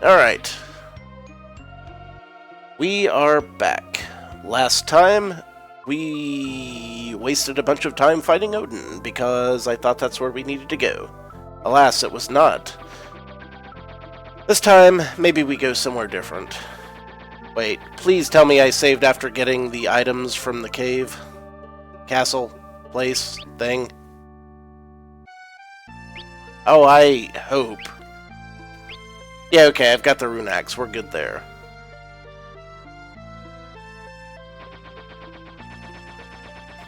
Alright. We are back. Last time, we wasted a bunch of time fighting Odin, because I thought that's where we needed to go. Alas, it was not. This time, maybe we go somewhere different. Wait, please tell me I saved after getting the items from the cave? Castle? Place? Thing? Oh, I hope. Yeah, okay, I've got the rune axe. We're good there.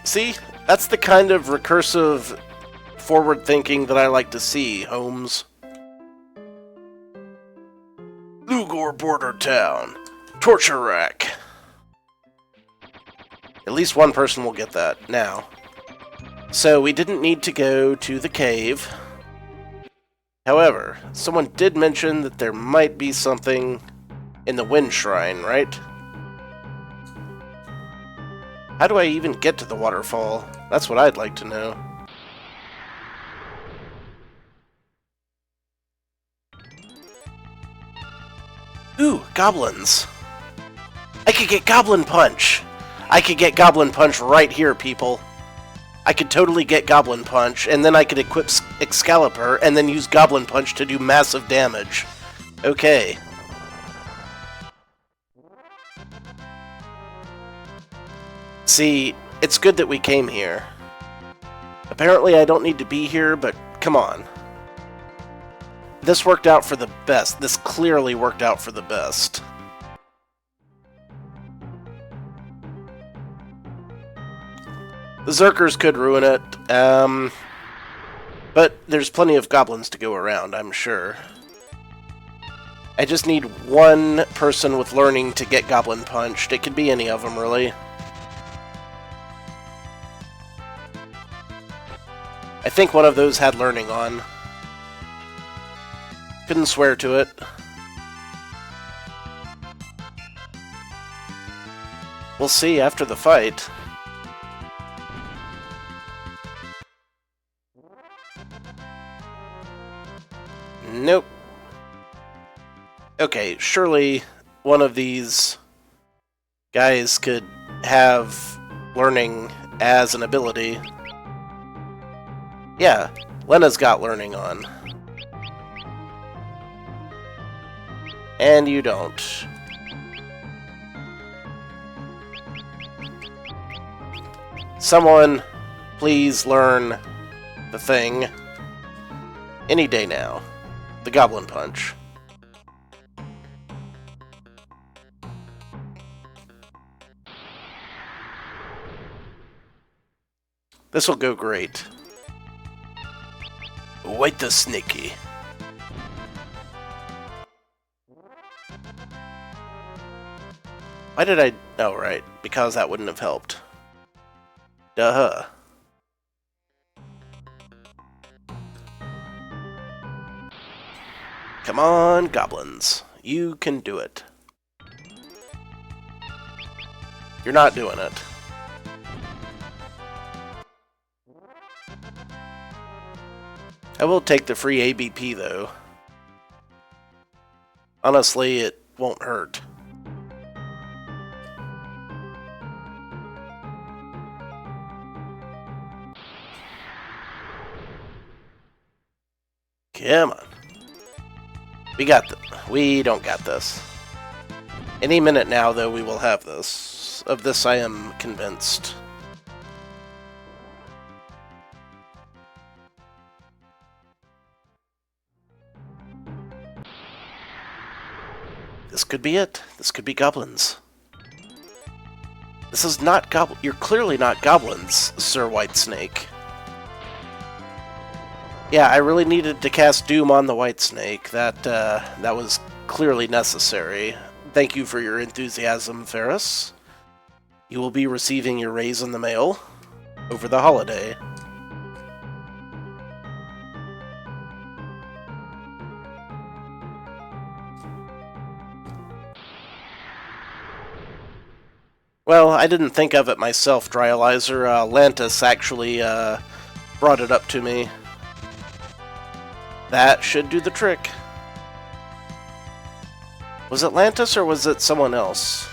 See? That's the kind of recursive forward thinking that I like to see, Holmes. Lugor border town. Torture rack. At least one person will get that now. So we didn't need to go to the cave. However, someone did mention that there might be something in the Wind Shrine, right? How do I even get to the waterfall? That's what I'd like to know. Ooh, goblins. I could get Goblin Punch! I could get Goblin Punch right here, people. I could totally get Goblin Punch, and then I could equip Excalibur, and then use Goblin Punch to do massive damage. Okay. See, it's good that we came here. Apparently I don't need to be here, but come on. This worked out for the best. This clearly worked out for the best. The Zerkers could ruin it, but there's plenty of goblins to go around, I'm sure. I just need one person with learning to get Goblin Punched. It could be any of them, really. I think one of those had learning on. Couldn't swear to it. We'll see after the fight. Nope. Okay, surely one of these guys could have learning as an ability. Yeah, Lena's got learning on. And you don't. Someone, please learn the thing. Any day now. The Goblin Punch. This'll go great. Wait the sneaky. Why did I... Oh, right. Because that wouldn't have helped. Duh. Come on, goblins. You can do it. You're not doing it. I will take the free ABP, though. Honestly, it won't hurt. Come on. We don't got this. Any minute now, though, we will have this. Of this, I am convinced. This could be it. This could be goblins. This is not goblin. You're clearly not goblins, Sir Whitesnake. Yeah, I really needed to cast Doom on the Whitesnake. That was clearly necessary. Thank you for your enthusiasm, Ferris. You will be receiving your raise in the mail over the holiday. Well, I didn't think of it myself, Dryalizer. Lantis actually brought it up to me. That should do the trick. Was it Atlantis or was it someone else?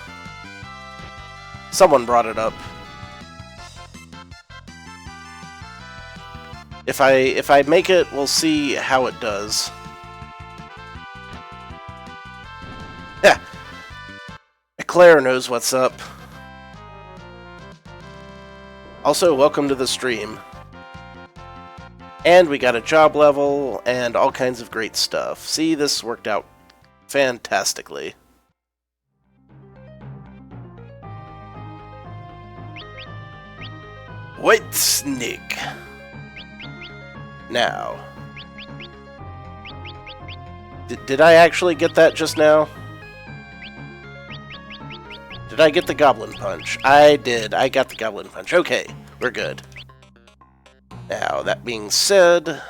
Someone brought it up. If I make it, we'll see how it does. Yeah. Claire knows what's up. Also, welcome to the stream. And we got a job level and all kinds of great stuff. See, this worked out fantastically. White snake. Now. Did I actually get that just now? Did I get the Goblin Punch? I did. I got the Goblin Punch. Okay, we're good. Now, that being said,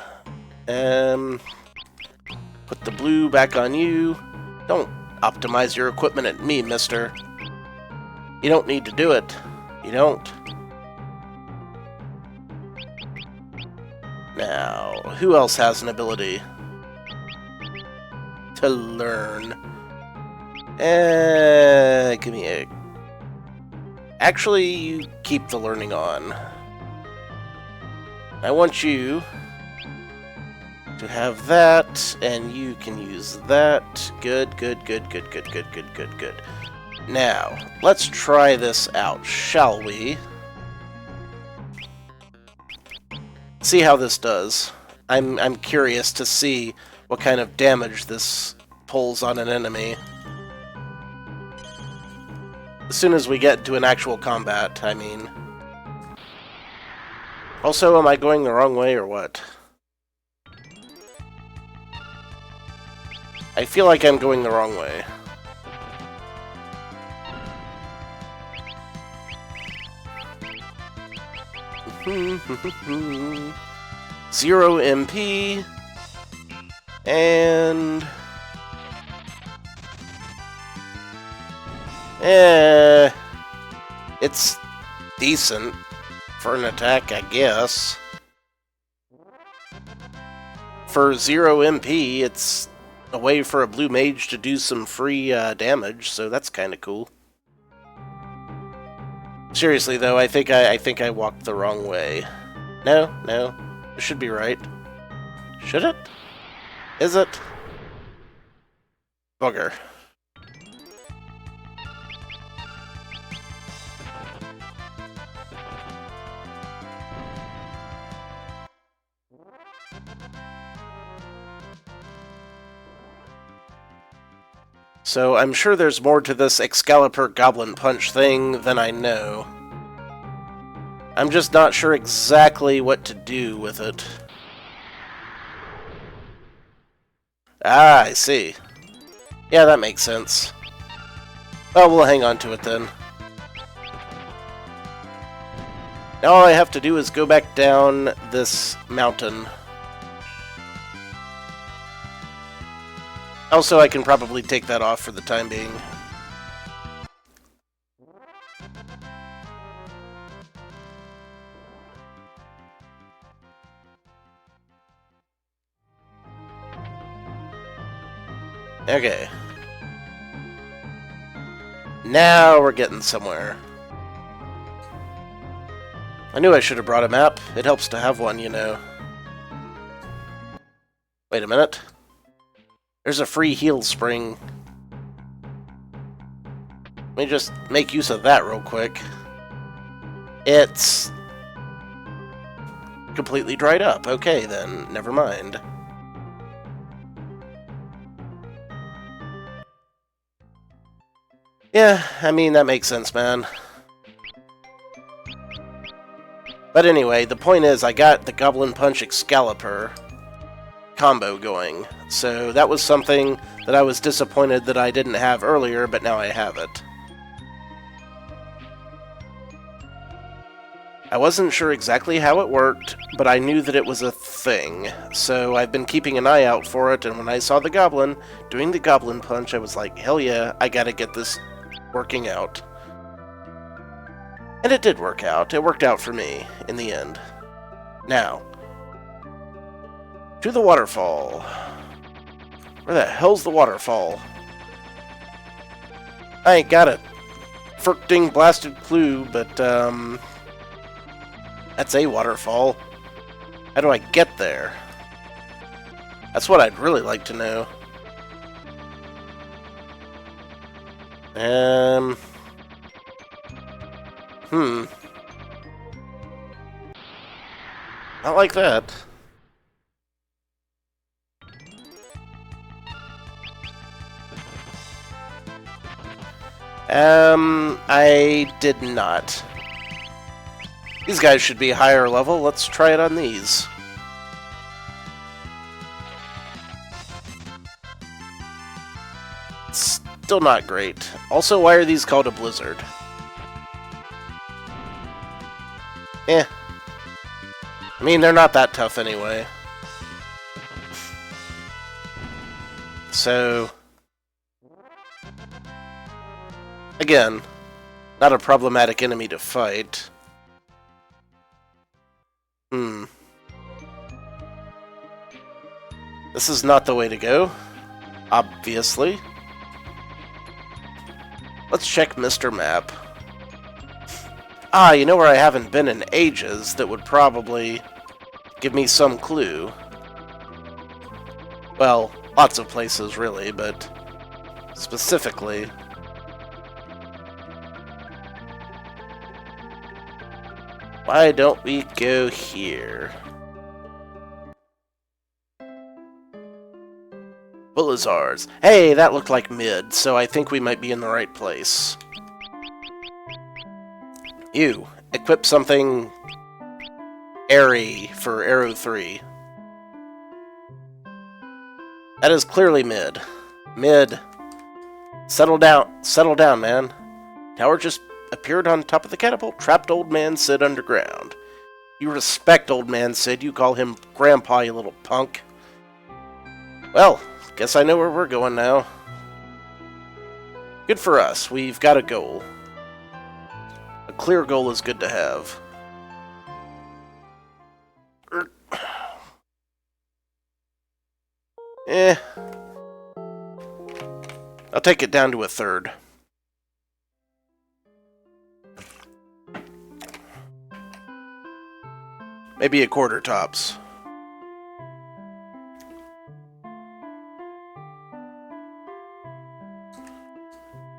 put the blue back on you. Don't optimize your equipment at me, mister. You don't need to do it. You don't. Now, who else has an ability to learn? Give me a... Actually, you keep the learning on. I want you to have that, and you can use that. Good, good, good, good, good, good, good, good, good. Now, let's try this out, shall we? See how this does. I'm curious to see what kind of damage this pulls on an enemy. As soon as we get to an actual combat, I mean. Also, am I going the wrong way or what? I feel like I'm going the wrong way. Zero MP. And... it's decent for an attack, I guess. For 0 MP, it's a way for a blue mage to do some free damage, so that's kind of cool. Seriously, though, I think I walked the wrong way. No, it should be right. Should it? Is it? Bugger. So I'm sure there's more to this Excalibur Goblin Punch thing than I know. I'm just not sure exactly what to do with it. Ah, I see. Yeah, that makes sense. Oh, we'll hang on to it then. Now all I have to do is go back down this mountain. Also, I can probably take that off for the time being. Okay. Now we're getting somewhere. I knew I should have brought a map. It helps to have one, you know. Wait a minute. There's a free heal spring. Let me just make use of that real quick. It's completely dried up. Okay, then. Never mind. Yeah, I mean, that makes sense, man. But anyway, the point is, I got the Goblin Punch Excalibur combo going. So that was something that I was disappointed that I didn't have earlier, but now I have it. I wasn't sure exactly how it worked, but I knew that it was a thing. So I've been keeping an eye out for it, and when I saw the Goblin doing the Goblin Punch, I was like, hell yeah, I gotta get this working out. And it did work out. It worked out for me, in the end. Now, to the waterfall. Where the hell's the waterfall? I ain't got a frick-ding blasted clue, but, that's a waterfall. How do I get there? That's what I'd really like to know. Not like that. I did not. These guys should be higher level. Let's try it on these. Still not great. Also, why are these called a blizzard? Eh. I mean, they're not that tough anyway. So... again, not a problematic enemy to fight. This is not the way to go, obviously. Let's check Mr. Map. Ah, you know where I haven't been in ages that would probably give me some clue. Well, lots of places really, but specifically... why don't we go here? Bullazars. Hey, that looked like mid, so I think we might be in the right place. You, equip something airy for arrow 3. That is clearly mid. Mid. Settle down, man. Tower just appeared on top of the catapult. Trapped old man Sid underground. You respect old man Sid. You call him Grandpa, you little punk. Well, guess I know where we're going now. Good for us. We've got a goal. A clear goal is good to have. I'll take it down to a third. Maybe a quarter tops.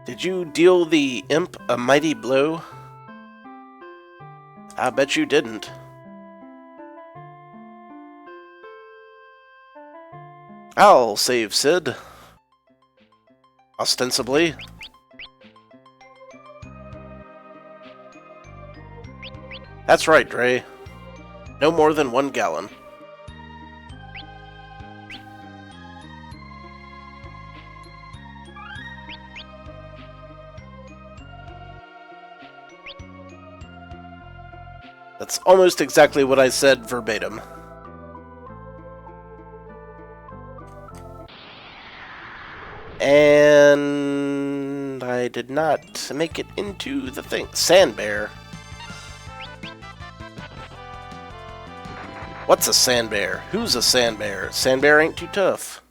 Did you deal the imp a mighty blow? I bet you didn't. I'll save Sid. Ostensibly. That's right, Dre. No more than 1 gallon. That's almost exactly what I said verbatim. And I did not make it into the thing. Sandbear. What's a sandbear? Who's a sandbear? Sandbear ain't too tough.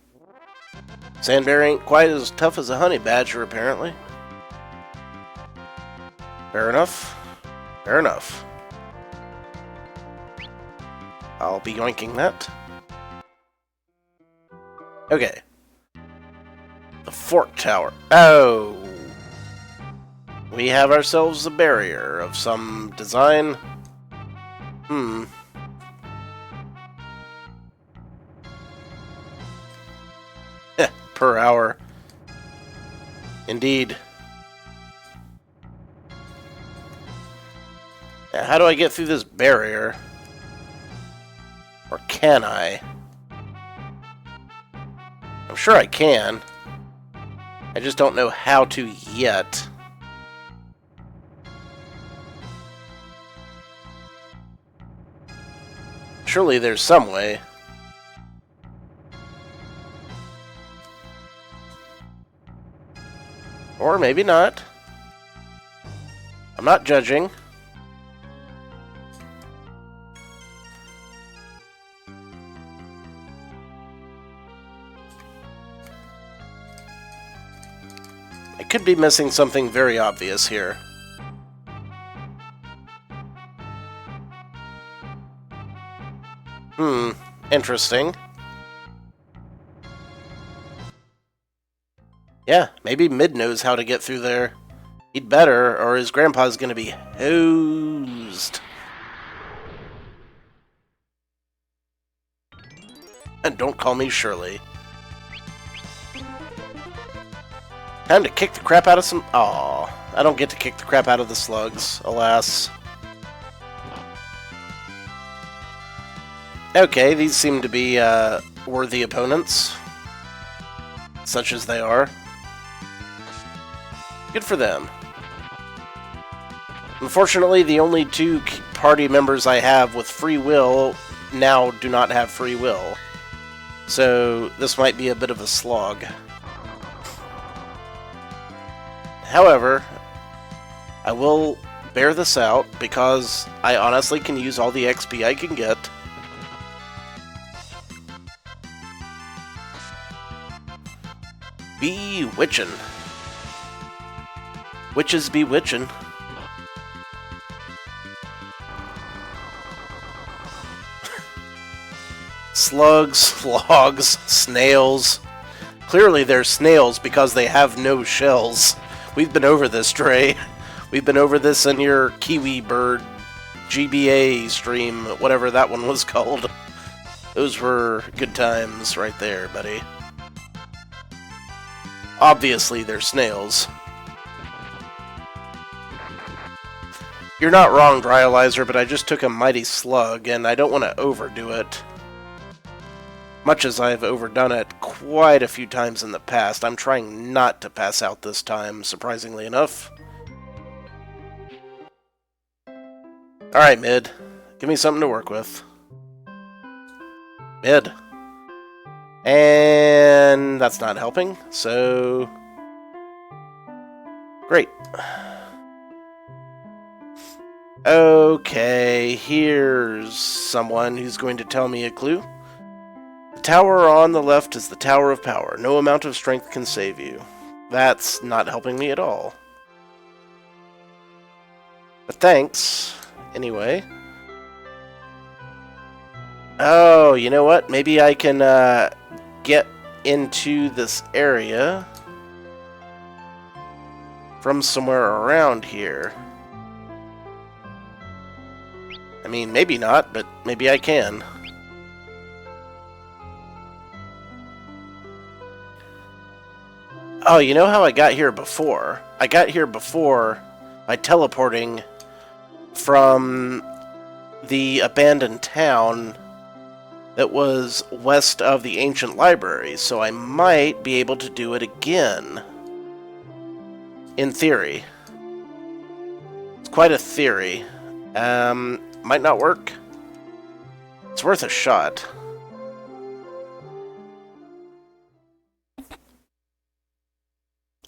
Sandbear ain't quite as tough as a honey badger, apparently. Fair enough. Fair enough. I'll be yoinking that. Okay. The fort tower. Oh! We have ourselves a barrier of some design. Per hour. Indeed. Now, how do I get through this barrier? Or can I? I'm sure I can. I just don't know how to yet. Surely there's some way. Or maybe not. I'm not judging. I could be missing something very obvious here. Interesting. Yeah, maybe Mid knows how to get through there. He'd better, or his grandpa's gonna be hosed. And don't call me Shirley. Time to kick the crap out of some... Aw, I don't get to kick the crap out of the slugs, alas. Okay, these seem to be worthy opponents. Such as they are. Good for them. Unfortunately, the only two party members I have with free will now do not have free will. So, this might be a bit of a slog. However, I will bear this out because I honestly can use all the XP I can get. Bewitchin'. Witches bewitchin'. Slugs, slogs, snails. Clearly they're snails because they have no shells. We've been over this, Trey. We've been over this in your Kiwi Bird GBA stream, whatever that one was called. Those were good times right there, buddy. Obviously they're snails. You're not wrong, Dryalizer, but I just took a mighty slug, and I don't want to overdo it. Much as I've overdone it quite a few times in the past, I'm trying not to pass out this time, surprisingly enough. Alright, Mid. Give me something to work with. Mid. And that's not helping, so... Great. Okay, here's someone who's going to tell me a clue. The tower on the left is the Tower of Power. No amount of strength can save you. That's not helping me at all. But thanks, anyway. Oh, you know what? Maybe I can get into this area from somewhere around here. I mean, maybe not, but maybe I can. Oh, you know how I got here before? I got here before by teleporting from the abandoned town that was west of the ancient library, so I might be able to do it again. In theory. It's quite a theory. Might not work. It's worth a shot.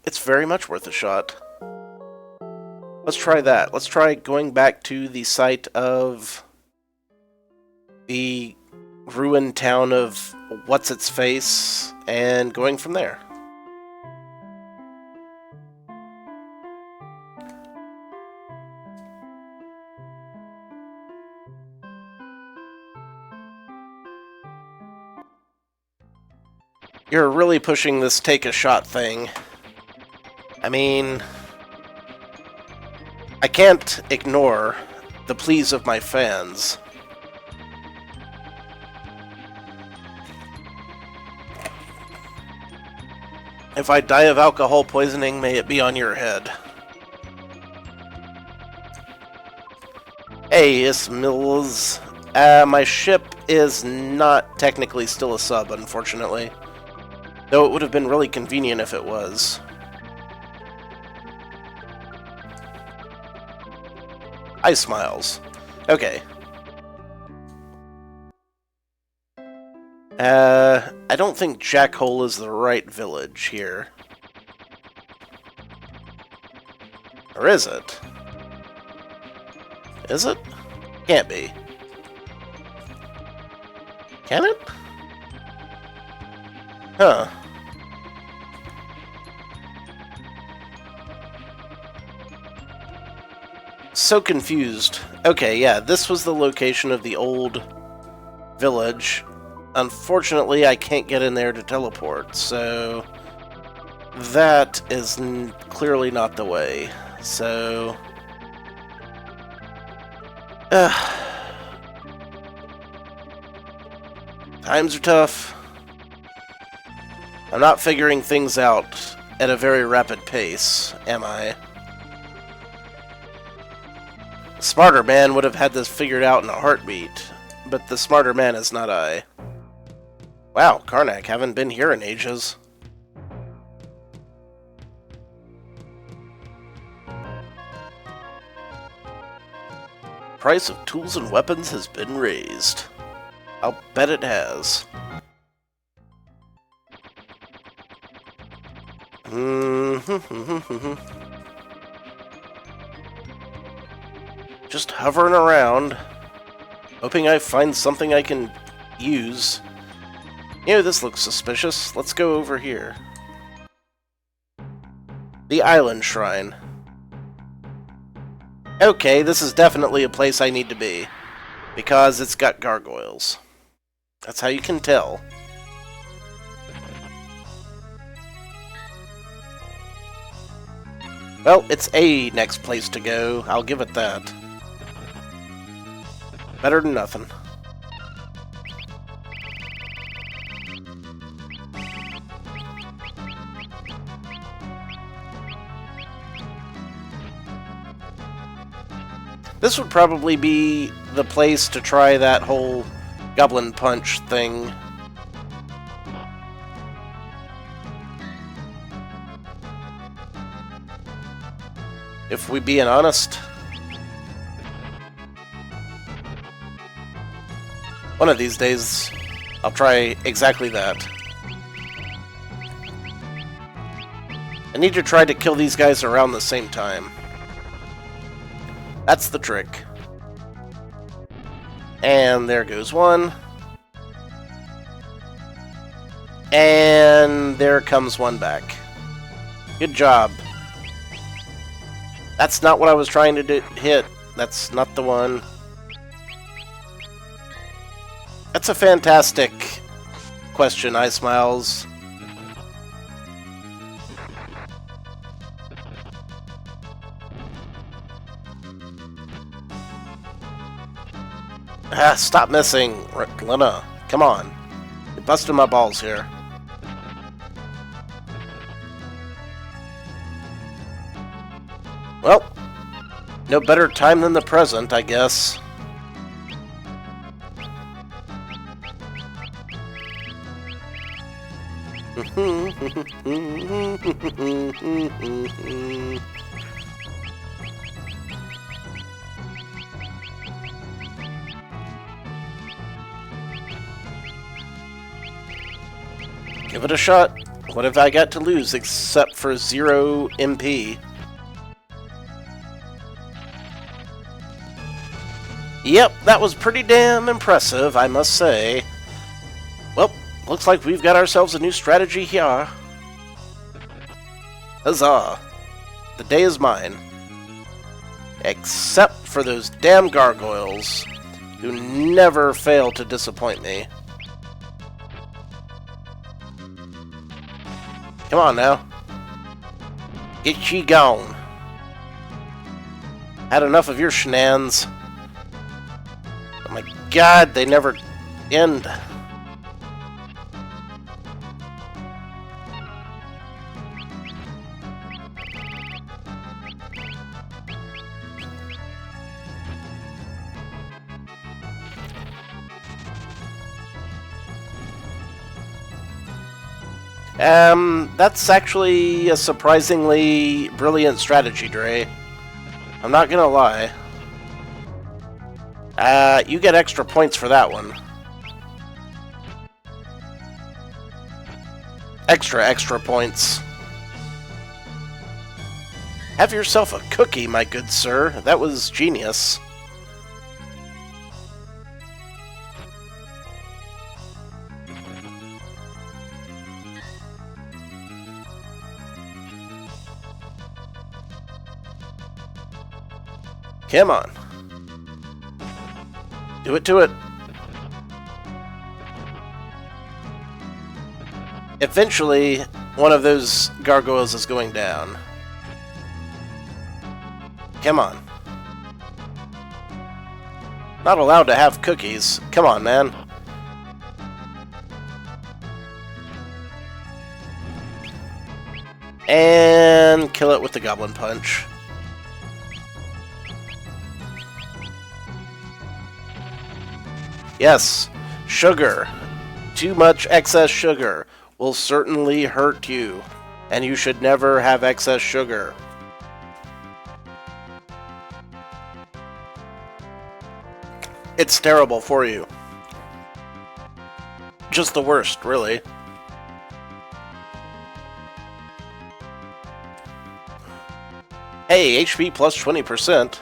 It's very much worth a shot. Let's try that. Let's try going back to the site of the ruined town of What's-Its-Face and going from there. You're really pushing this take-a-shot thing. I mean, I can't ignore the pleas of my fans. If I die of alcohol poisoning, may it be on your head. Hey, Ismils. My ship is not technically still a sub, unfortunately. Though it would have been really convenient if it was. Ice Smiles. Okay. I don't think Jackhole is the right village here. Or is it? Is it? Can't be. Can it? Huh. So confused. Okay, yeah, this was the location of the old village. Unfortunately, I can't get in there to teleport, so that is clearly not the way. So, times are tough. I'm not figuring things out at a very rapid pace, am I? A smarter man would have had this figured out in a heartbeat, but the smarter man is not I. Wow, Karnak, haven't been here in ages. Price of tools and weapons has been raised. I'll bet it has. Just hovering around, hoping I find something I can use. You know, this looks suspicious. Let's go over here. The Island Shrine. Okay, this is definitely a place I need to be, because it's got gargoyles. That's how you can tell. Well, it's a next place to go, I'll give it that. Better than nothing. This would probably be the place to try that whole Goblin Punch thing. If we being honest. One of these days, I'll try exactly that. I need to try to kill these guys around the same time. That's the trick. And there goes one. And there comes one back. Good job. That's not what I was trying to hit. That's not the one. That's a fantastic question, iSmiles. Ah, stop missing, Lena. Come on. You're busting my balls here. Well, no better time than the present, I guess. Give it a shot. What have I got to lose except for 0 MP? Yep, that was pretty damn impressive, I must say. Well, looks like we've got ourselves a new strategy here. Huzzah! The day is mine. Except for those damn gargoyles, who never fail to disappoint me. Come on now. Get ye gone. Had enough of your shenanigans. Oh my god, they never end. That's actually a surprisingly brilliant strategy, Dre. I'm not gonna lie. You get extra points for that one. Extra points. Have yourself a cookie, my good sir. That was genius. Come on. Do it to it. Eventually, one of those gargoyles is going down. Come on. Not allowed to have cookies. Come on, man. And kill it with the Goblin Punch. Yes, sugar. Too much excess sugar will certainly hurt you, and you should never have excess sugar. It's terrible for you. Just the worst, really. Hey, HP plus 20%.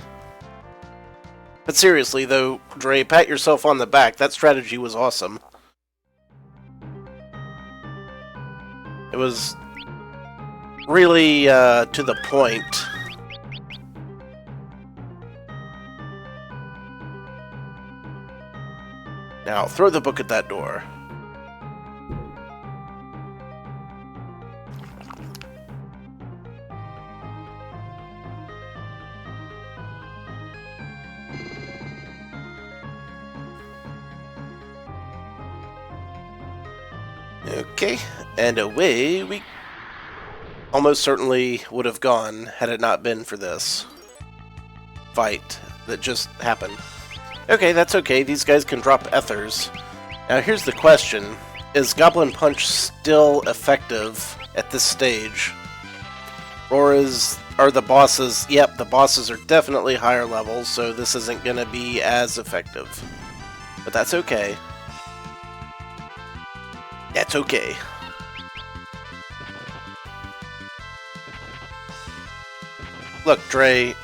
But seriously, though, Dre, pat yourself on the back. That strategy was awesome. It was really to the point. Now, throw the book at that door. Okay, and away we almost certainly would have gone had it not been for this fight that just happened. Okay, that's okay. These guys can drop ethers. Now here's the question. Is Goblin Punch still effective at this stage? Or are the bosses... Yep, the bosses are definitely higher levels, so this isn't going to be as effective. But that's okay. That's okay. Look, Dre,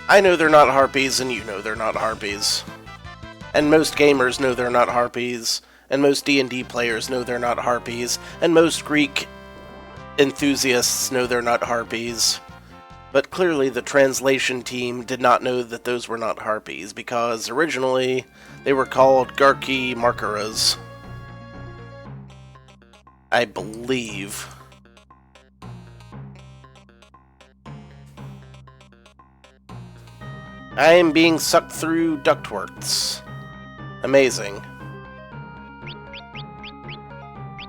I know they're not harpies, and you know they're not harpies. And most gamers know they're not harpies, and most D&D players know they're not harpies, and most Greek enthusiasts know they're not harpies. But clearly the translation team did not know that those were not harpies, because originally they were called Garki Markaras. I believe. I am being sucked through ductworks. Amazing.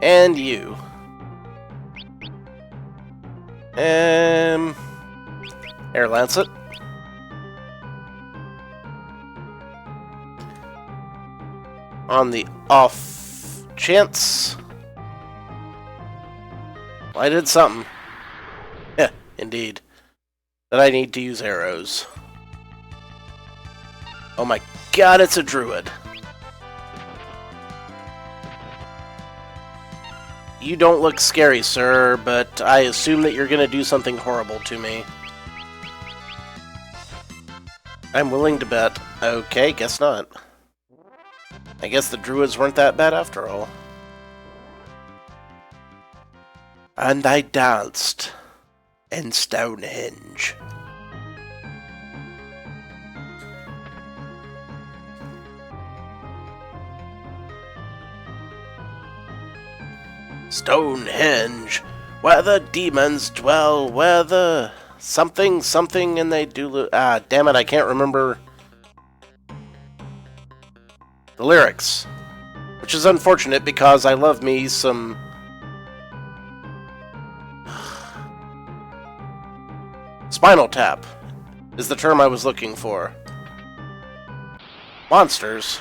And you. Air Lancet. On the off chance. Well, I did something. Yeah, indeed. That I need to use arrows. Oh my god, it's a druid. You don't look scary, sir, but I assume that you're gonna do something horrible to me. I'm willing to bet. Okay, guess not. I guess the druids weren't that bad after all. And I danced in Stonehenge. Stonehenge, where the demons dwell, where the something, and they do... Ah, damn it, I can't remember the lyrics. Which is unfortunate, because I love me some... Spinal Tap is the term I was looking for. Monsters.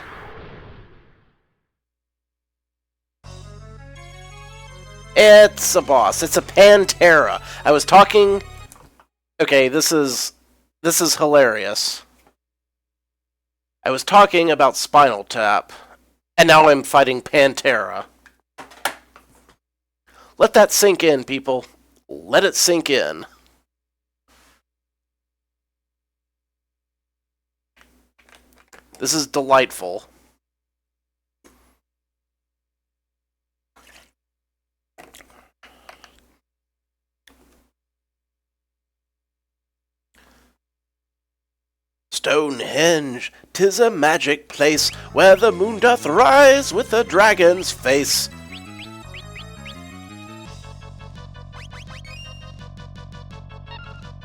It's a boss. It's a Pantera. I was talking... Okay, this is hilarious. I was talking about Spinal Tap, and now I'm fighting Pantera. Let that sink in, people. Let it sink in. This is delightful. Stonehenge, 'tis a magic place where the moon doth rise with a dragon's face.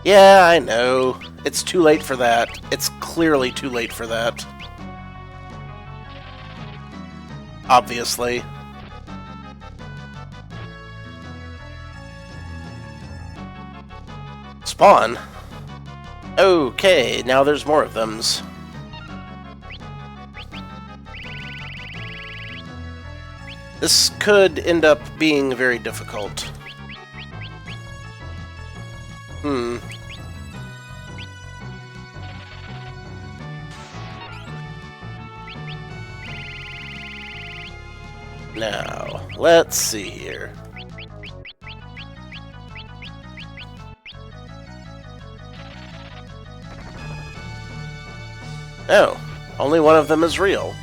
Yeah, I know. It's too late for that. It's clearly too late for that. Obviously. Spawn? Okay, now there's more of them. This could end up being very difficult. Now, let's see here. Oh, only one of them is real.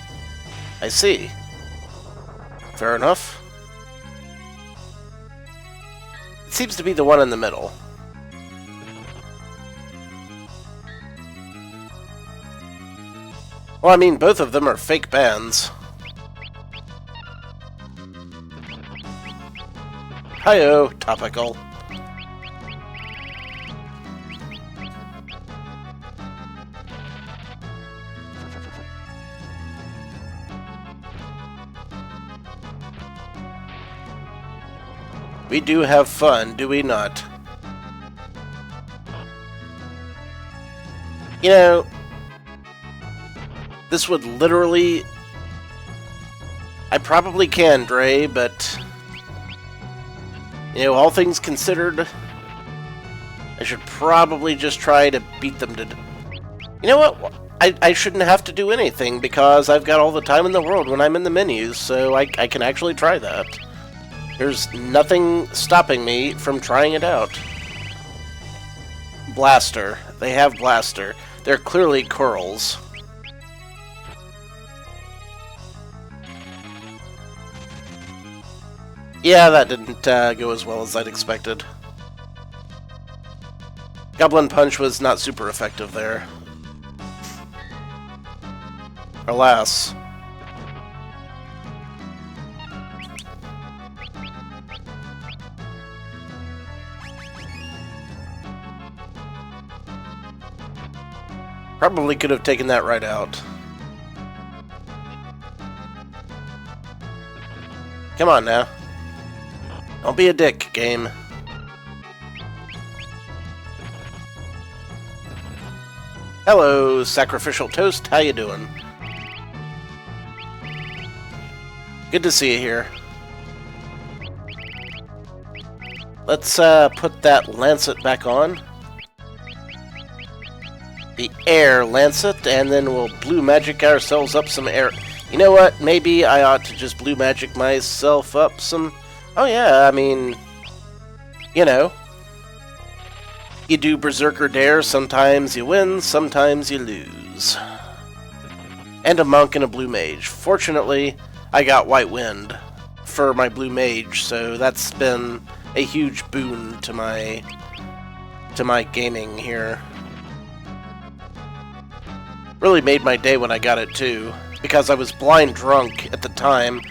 I see. Fair enough. It seems to be the one in the middle. Well, I mean, both of them are fake bands. Hi-yo, topical. We do have fun, do we not? You know, this would literally... I probably can, Dre, but... You know, all things considered, I should probably just try to beat them to... You know what? I shouldn't have to do anything because I've got all the time in the world when I'm in the menus, so I can actually try that. There's nothing stopping me from trying it out. Blaster. They have Blaster. They're clearly Curls. Yeah, that didn't go as well as I'd expected. Goblin Punch was not super effective there. Alas. Probably could have taken that right out. Come on now. Don't be a dick, game. Hello, Sacrificial Toast. How you doing? Good to see you here. Let's put that Lancet back on. The Air Lancet, and then we'll Blue Magic ourselves up some air. You know what? Maybe I ought to just Blue Magic myself up some... Oh yeah, I mean... You know. You do Berserker Dare, sometimes you win, sometimes you lose. And a Monk and a Blue Mage. Fortunately, I got White Wind for my Blue Mage, so that's been a huge boon to my gaming here. Really made my day when I got it too, because I was blind drunk at the time,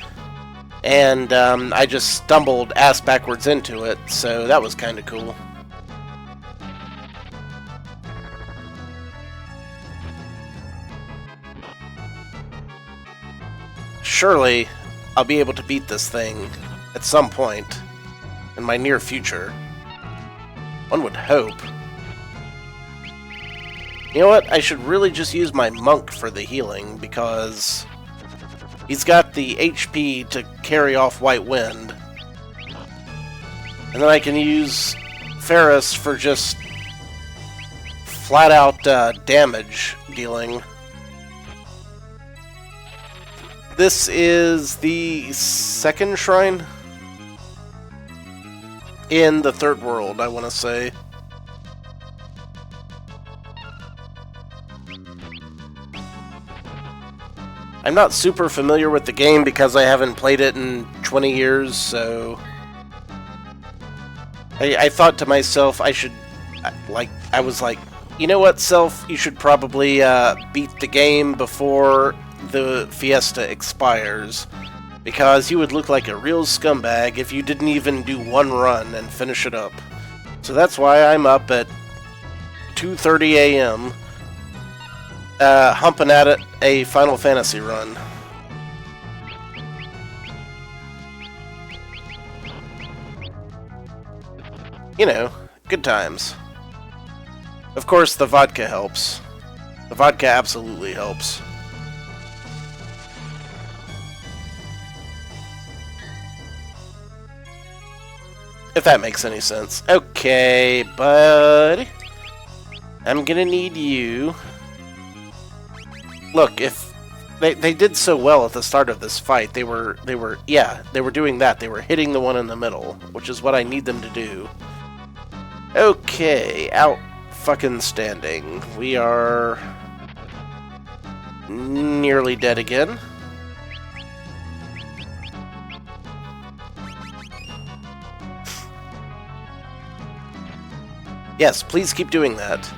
and I just stumbled ass backwards into it, so that was kind of cool. Surely, I'll be able to beat this thing at some point in my near future. One would hope. You know what? I should really just use my Monk for the healing, because he's got the HP to carry off White Wind. And then I can use Ferris for just flat-out damage dealing. This is the second shrine in the third world, I want to say. I'm not super familiar with the game because I haven't played it in 20 years, so... I thought to myself I should... I was like, You know what, Self? You should probably beat the game before the Fiesta expires, because you would look like a real scumbag if you didn't even do one run and finish it up. So that's why I'm up at 2:30 a.m. Humping at it a Final Fantasy run. You know, good times. Of course, the vodka helps. The vodka absolutely helps. If that makes any sense. Okay, buddy. I'm gonna need you. Look, if they did so well at the start of this fight, they were doing that. They were hitting the one in the middle, which is what I need them to do. Okay, out fucking standing. We are nearly dead again. Yes, please keep doing that.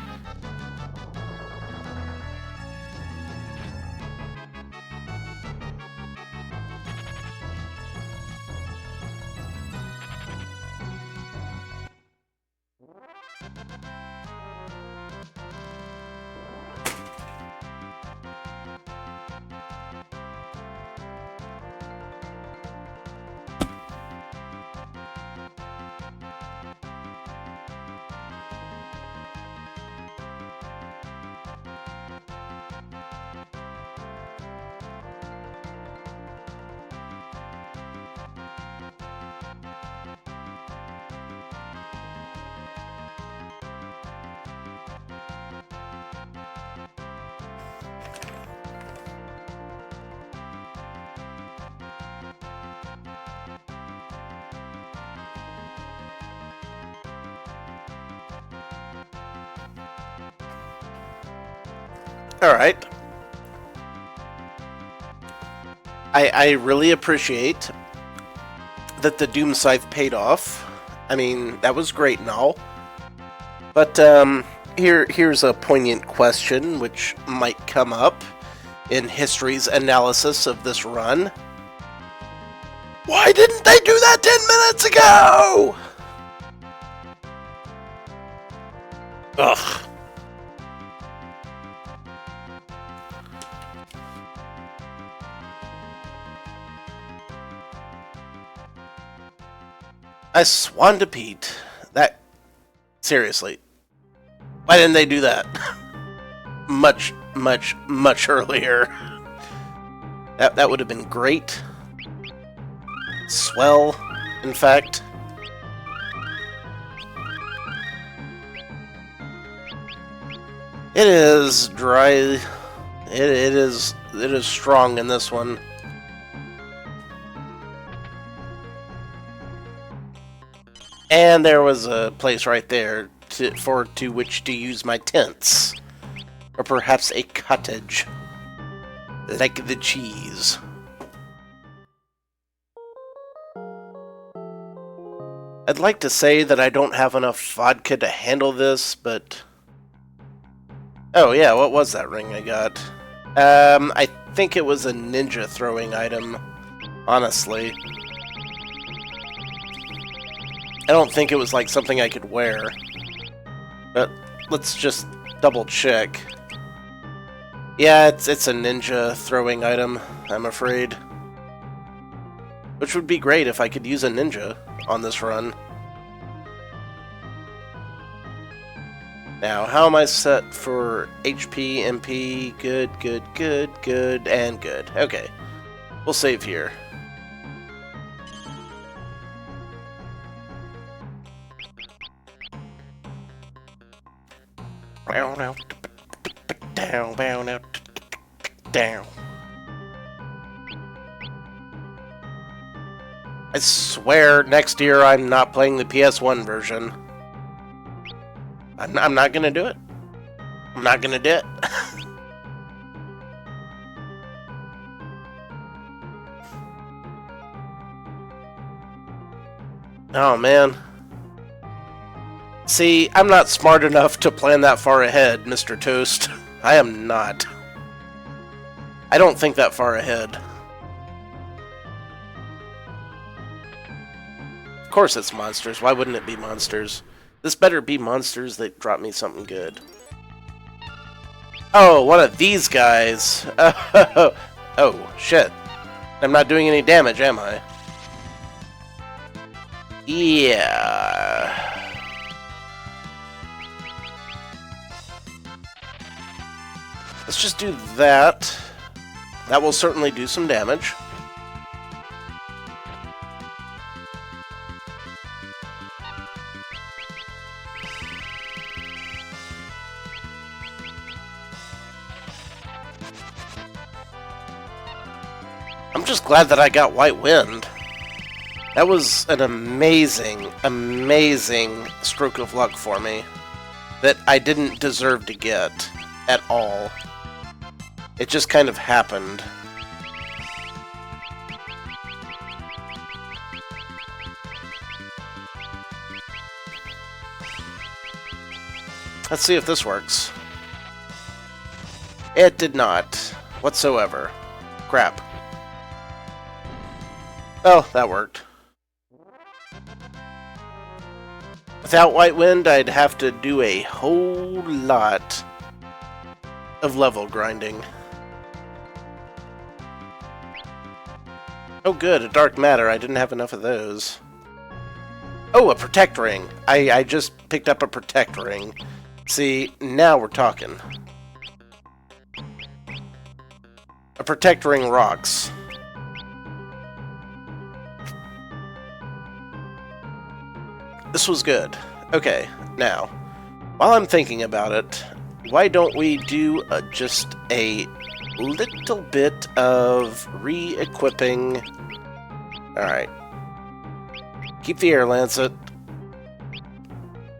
Alright. I really appreciate that the Doom Scythe paid off. I mean, that was great and all. But, here's a poignant question which might come up in history's analysis of this run. Why didn't they do that 10 minutes ago? Ugh. I swan to Pete. That... Seriously. Why didn't they do that? much earlier. That would have been great. Swell, in fact. It is dry. It is strong in this one. And there was a place right there to which to use my tents. Or perhaps a cottage. Like the cheese. I'd like to say that I don't have enough vodka to handle this, but... Oh yeah, what was that ring I got? I think it was a ninja throwing item, honestly. I don't think it was like something I could wear. But let's just double check. Yeah, it's a ninja throwing item, I'm afraid. Which would be great if I could use a ninja on this run. Now, how am I set for HP, MP? Good, good, good, good, and good. Okay. We'll save here. Down. I swear next year I'm not playing the PS1 version. I'm not gonna do it. I'm not gonna do it. Oh man. See, I'm not smart enough to plan that far ahead, Mr. Toast. I am not. I don't think that far ahead. Of course it's monsters. Why wouldn't it be monsters? This better be monsters that drop me something good. Oh, one of these guys. Oh, shit. I'm not doing any damage, am I? Yeah. Let's just do that. That will certainly do some damage. I'm just glad that I got White Wind. That was an amazing, amazing stroke of luck for me that I didn't deserve to get at all. It just kind of happened. Let's see if this works. It did not, whatsoever. Crap. Oh, that worked. Without White Wind, I'd have to do a whole lot of level grinding. Oh good, a Dark Matter. I didn't have enough of those. Oh, a Protect Ring. I just picked up a Protect Ring. See, now we're talking. A Protect Ring rocks. This was good. Okay, now, while I'm thinking about it, why don't we do just a little bit of re-equipping. Alright. Keep the Air Lancet.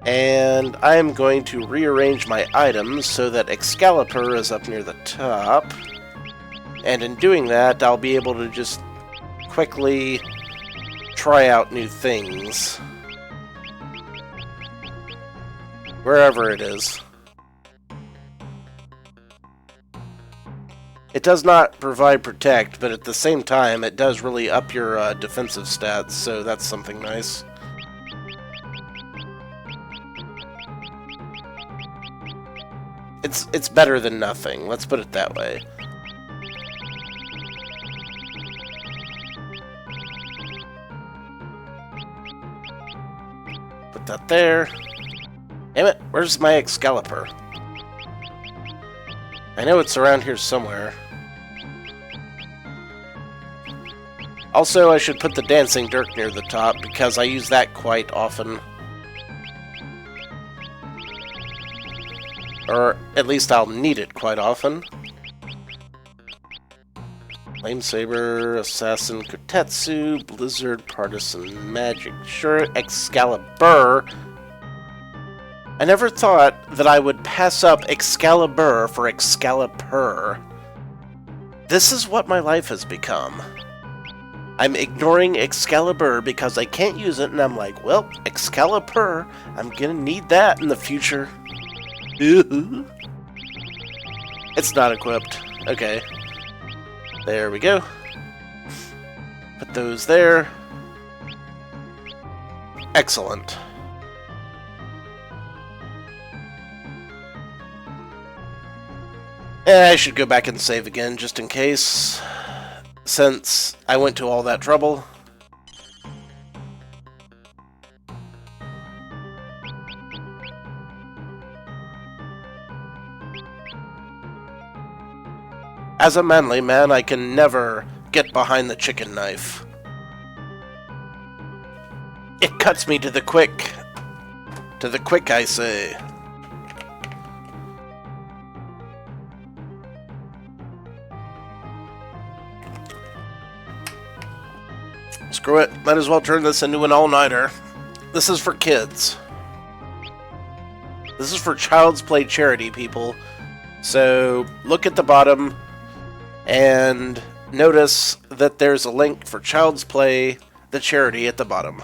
And I'm going to rearrange my items so that Excalibur is up near the top. And in doing that, I'll be able to just quickly try out new things. Wherever it is. It does not provide Protect, but at the same time, it does really up your defensive stats, so that's something nice. It's better than nothing, let's put it that way. Put that there. Damn it, where's my Excalibur? I know it's around here somewhere. Also, I should put the Dancing Dirk near the top, because I use that quite often. Or, at least I'll need it quite often. Flamesaber, Assassin, Kotetsu, Blizzard, Partisan, Magic, sure, Excalibur. I never thought that I would pass up Excalibur for Excalibur. This is what my life has become. I'm ignoring Excalibur because I can't use it, and I'm like, well, Excalibur, I'm gonna need that in the future. It's not equipped. Okay. There we go. Put those there. Excellent. I should go back and save again, just in case, since I went to all that trouble. As a manly man, I can never get behind the chicken knife. It cuts me to the quick. To the quick, I say. Screw it. Might as well turn this into an all-nighter. This is for kids. This is for Child's Play charity, people. So, look at the bottom and notice that there's a link for Child's Play, the charity, at the bottom.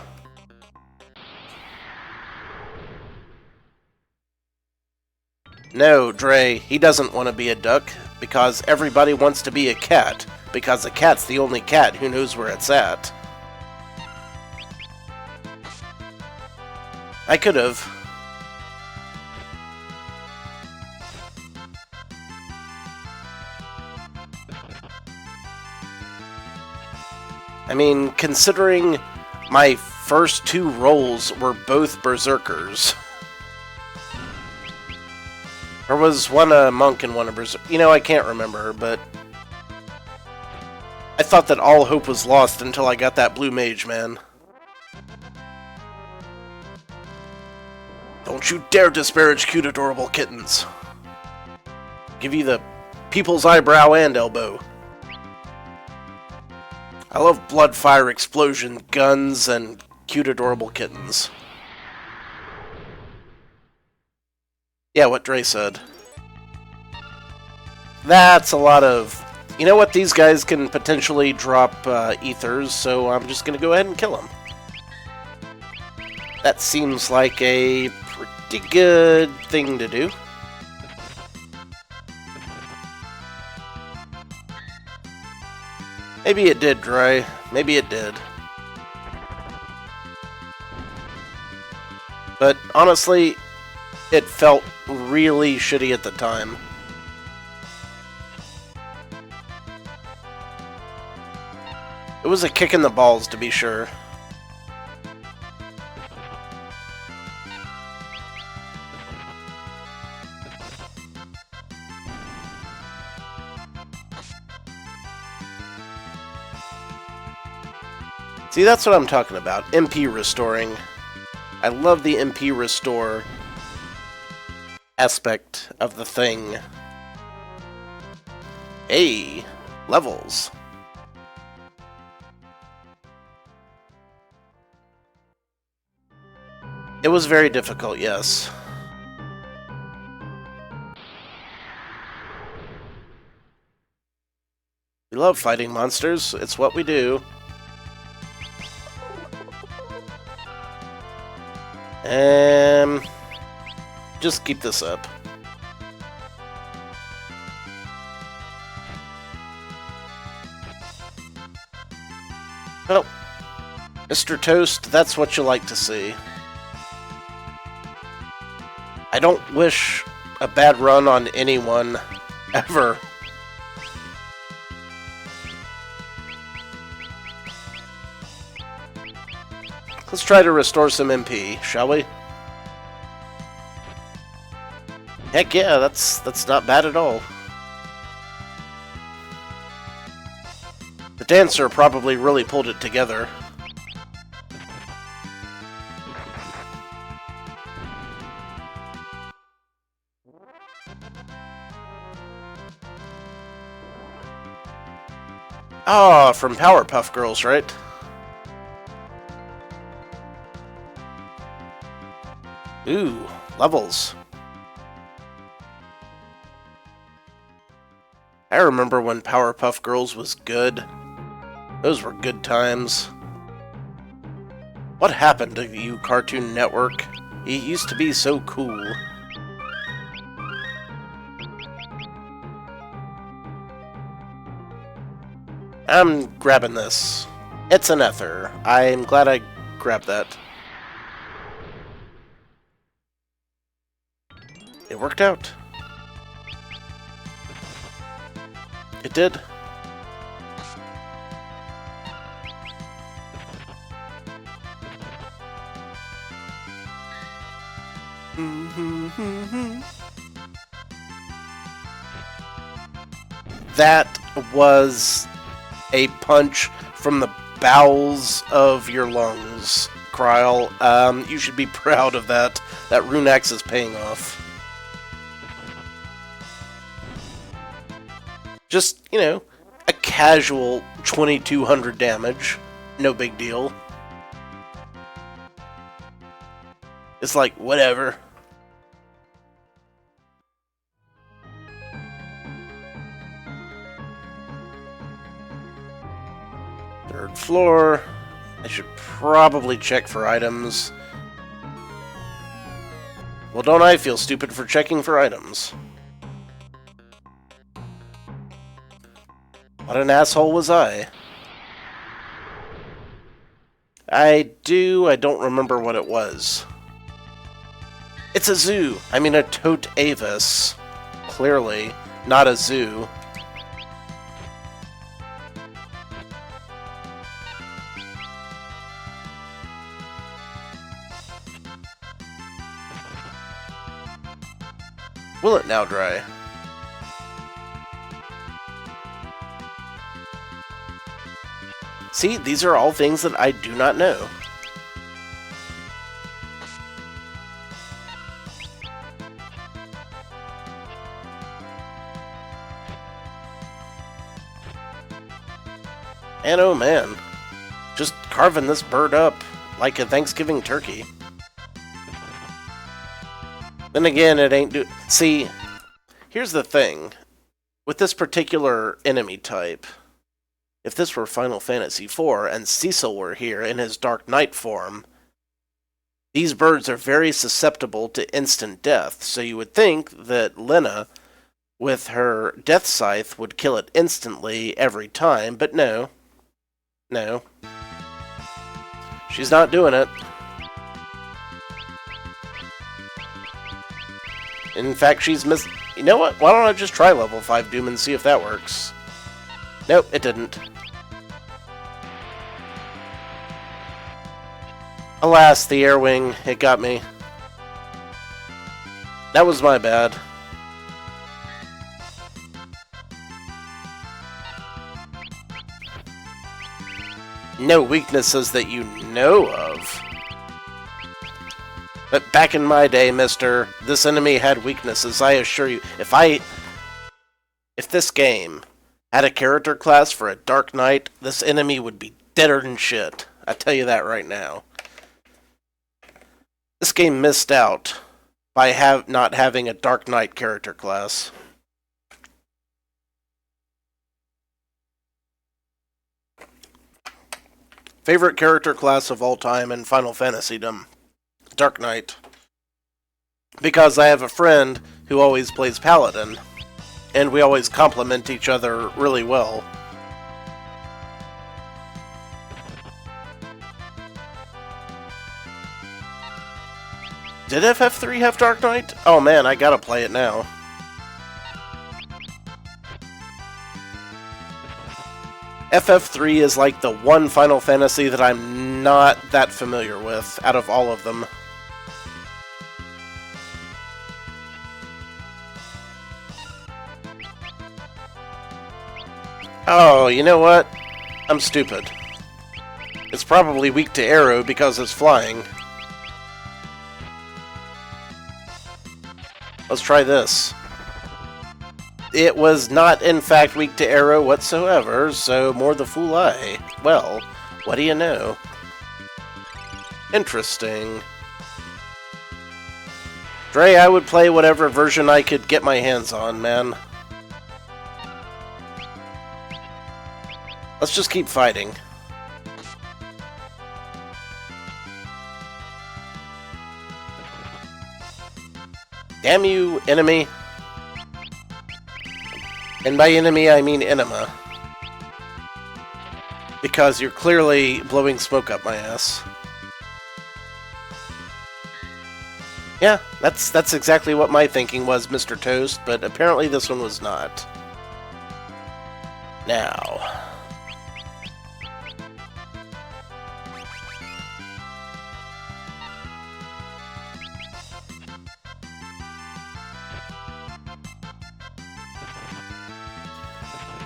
No, Dre, he doesn't want to be a duck, because everybody wants to be a cat, because a cat's the only cat who knows where it's at. I could have. I mean, considering my first two rolls were both berserkers. Or was one a monk and one a berserker? You know, I can't remember, but I thought that all hope was lost until I got that blue mage, man. Don't you dare disparage cute, adorable kittens. Give you the people's eyebrow and elbow. I love blood, fire, explosion, guns, and cute, adorable kittens. Yeah, what Dre said. That's a lot of... You know what? These guys can potentially drop ethers, so I'm just going to go ahead and kill them. That seems like a pretty good thing to do. Maybe it did, Dre. Maybe it did. But honestly, it felt really shitty at the time. It was a kick in the balls, to be sure. See, that's what I'm talking about. MP restoring. I love the MP restore aspect of the thing. Hey, levels. It was very difficult, yes. We love fighting monsters. It's what we do. Just keep this up. Well, Mr. Toast, that's what you like to see. I don't wish a bad run on anyone, ever. Let's try to restore some MP, shall we? Heck yeah, that's not bad at all. The dancer probably really pulled it together. Ah, from Powerpuff Girls, right? Ooh, levels. I remember when Powerpuff Girls was good. Those were good times. What happened to you, Cartoon Network? You used to be so cool. I'm grabbing this. It's an ether. I'm glad I grabbed that. It worked out. It did. That was a punch from the bowels of your lungs, Kryl. You should be proud of that. That rune axe is paying off. Just, you know, a casual 2200 damage. No big deal. It's like, whatever. Third floor. I should probably check for items. Well, don't I feel stupid for checking for items? What an asshole was I. I don't remember what it was. It's a zoo. I mean a tote avis. Clearly, not a zoo. Will it now dry? See, these are all things that I do not know. And oh man, just carving this bird up like a Thanksgiving turkey. Then again, it ain't See, here's the thing. With this particular enemy type, if this were Final Fantasy IV and Cecil were here in his Dark Knight form, these birds are very susceptible to instant death, so you would think that Lena, with her Death Scythe, would kill it instantly every time, but no. No. She's not doing it. In fact, she's You know what? Why don't I just try level 5 Doom and see if that works? Nope, it didn't. Alas, the air wing, it got me. That was my bad. No weaknesses that you know of. But back in my day, mister, this enemy had weaknesses, I assure you. If this game had a character class for a Dark Knight, this enemy would be deader than shit. I tell you that right now. This game missed out by not having a Dark Knight character class. Favorite character class of all time in Final Fantasydom? Dark Knight. Because I have a friend who always plays Paladin, and we always complement each other really well. Did FF3 have Dark Knight? Oh man, I gotta play it now. FF3 is like the one Final Fantasy that I'm not that familiar with out of all of them. Oh, you know what? I'm stupid. It's probably weak to arrow because it's flying. Let's try this. It was not, in fact, weak to arrow whatsoever, so more the fool I. Well, what do you know? Interesting. Dre, I would play whatever version I could get my hands on, man. Let's just keep fighting. Damn you, enemy. And by enemy, I mean enema. Because you're clearly blowing smoke up my ass. Yeah, that's exactly what my thinking was, Mr. Toast, but apparently this one was not. Now.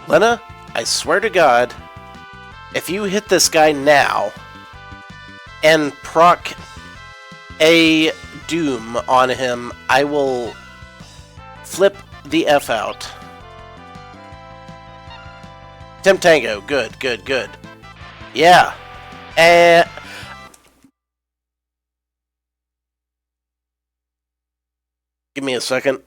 Lena, I swear to God, if you hit this guy now and proc a Doom on him, I will flip the F out. Temp Tango, good, good, good. Yeah. Give me a second.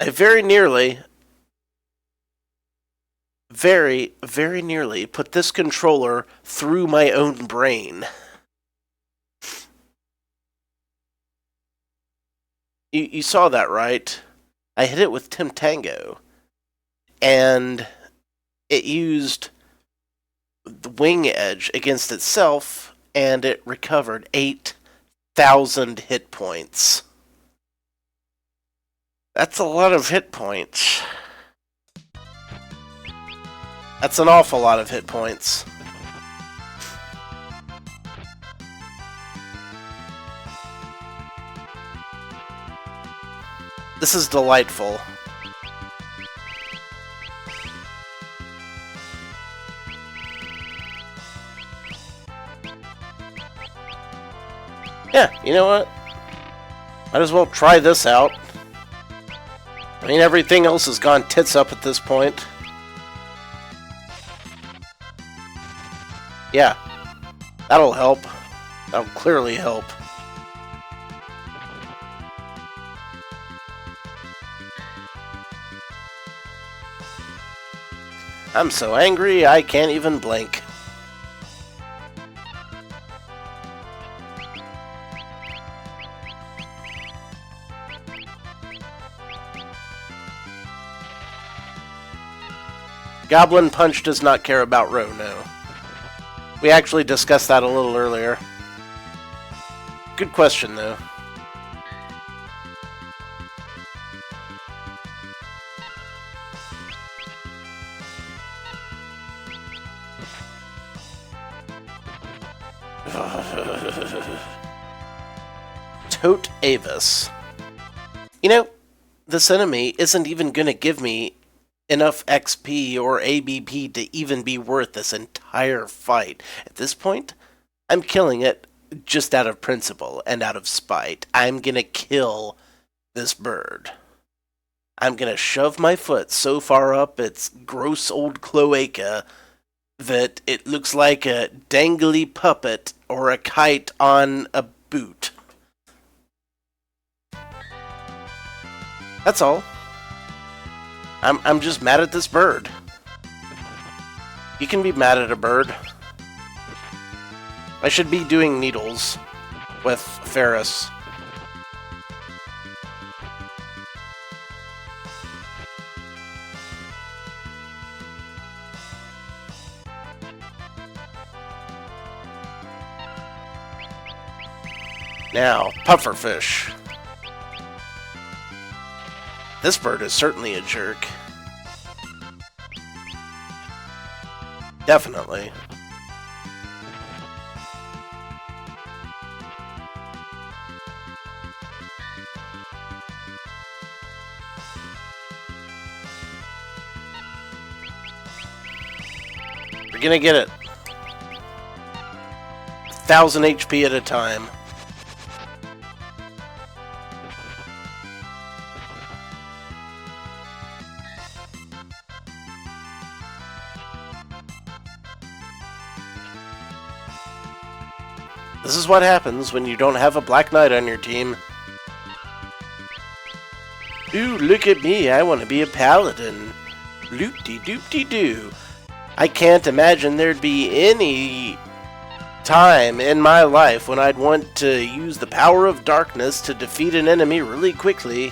I very nearly, very nearly put this controller through my own brain. You saw that, right? I hit it with Tim Tango, and it used the wing edge against itself, and it recovered 8,000 hit points. That's a lot of hit points. That's an awful lot of hit points. This is delightful. Yeah, you know what? Might as well try this out. I mean, everything else has gone tits up at this point. Yeah, that'll help. That'll clearly help. I'm so angry I can't even blink. Goblin Punch does not care about Row, no. We actually discussed that a little earlier. Good question, though. Tote Avis. You know, this enemy isn't even gonna give me enough XP or ABP to even be worth this entire fight. At this point, I'm killing it just out of principle and out of spite. I'm gonna kill this bird. I'm gonna shove my foot so far up its gross old cloaca that it looks like a dangly puppet or a kite on a boot. That's all. I'm just mad at this bird. You can be mad at a bird. I should be doing needles with Ferris. Now, pufferfish. This bird is certainly a jerk. Definitely. We're gonna get it. 1,000 HP at a time. This is what happens when you don't have a Black Knight on your team. Ooh, look at me, I want to be a paladin. Loop-de-doop-de-doo. I can't imagine there'd be any time in my life when I'd want to use the power of darkness to defeat an enemy really quickly.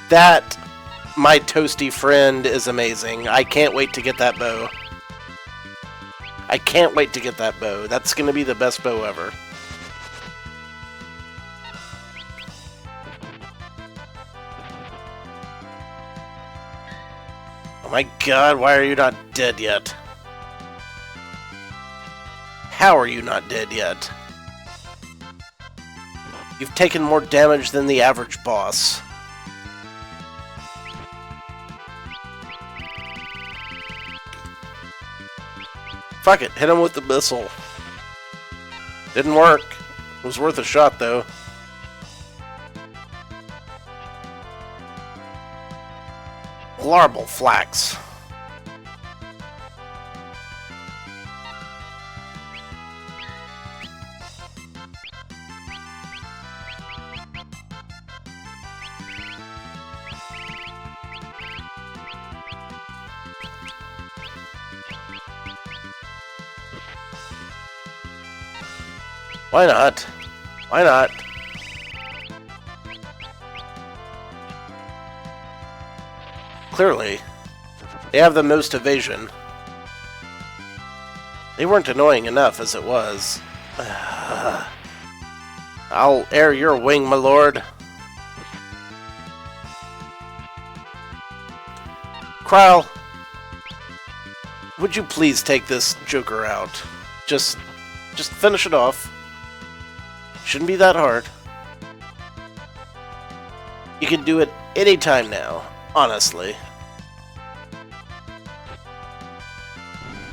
That, my toasty friend, is amazing. I can't wait to get that bow. I can't wait to get that bow. That's going to be the best bow ever. Oh my god, why are you not dead yet? How are you not dead yet? You've taken more damage than the average boss. Fuck it, hit him with the missile. Didn't work. It was worth a shot, though. Larval Flax. Why not? Why not? Clearly, they have the most evasion. They weren't annoying enough as it was. I'll air your wing, my lord. Krile, would you please take this Joker out? Just finish it off. Shouldn't be that hard. You can do it anytime now, honestly.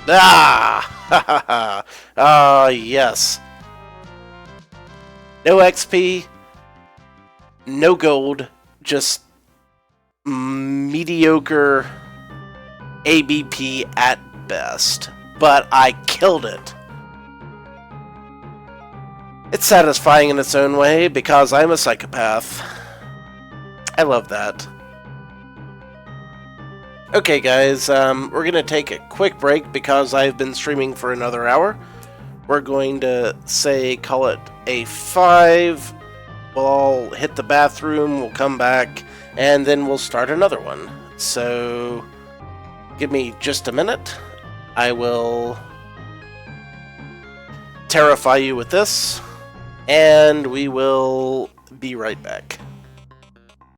Ah! Ah, yes. No XP, no gold, just mediocre ABP at best. But I killed it. It's satisfying in its own way because I'm a psychopath. I love that. Okay guys, we're going to take a quick break because I've been streaming for another hour. We're going to call it a 5. We'll all hit the bathroom, we'll come back, and then we'll start another one. So, give me just a minute. I will terrify you with this, and we will be right back.